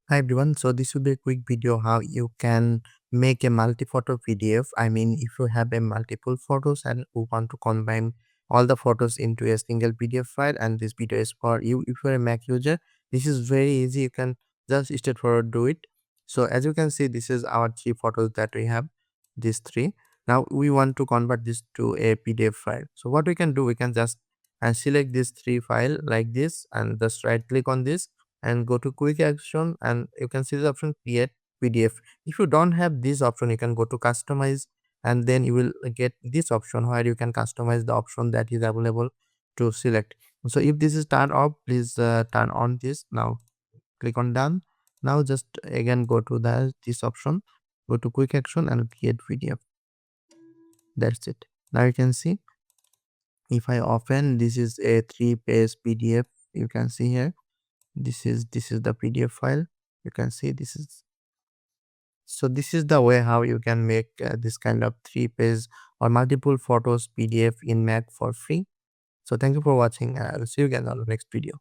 Hi everyone, so this will be a quick video how you can make a multi-photo PDF. I mean, if you have a multiple photos and you want to combine all the photos into a single PDF file, and this video is for you if you're a Mac user. This is very easy, you can just straightforward do it. So as you can see, this is our three photos that we have, these three. Now we want to convert this to a PDF file. So what we can do, we can just select this three file like this and just right click on this and go to quick action, and you can see the option create PDF. If you don't have this option, you can go to customize, and then you will get this option where you can customize the option that is available to select. So if this is turned off, please turn on this. Now click on done. Now just again go to this option, go to quick action and create PDF. That's it. Now you can see, if I open, this is a 3-page PDF. You can see here, this is the PDF file. You can see this is, so this is the way how you can make this kind of 3-page or multiple photos PDF in Mac for free. So thank you for watching. I'll see you again on the next video.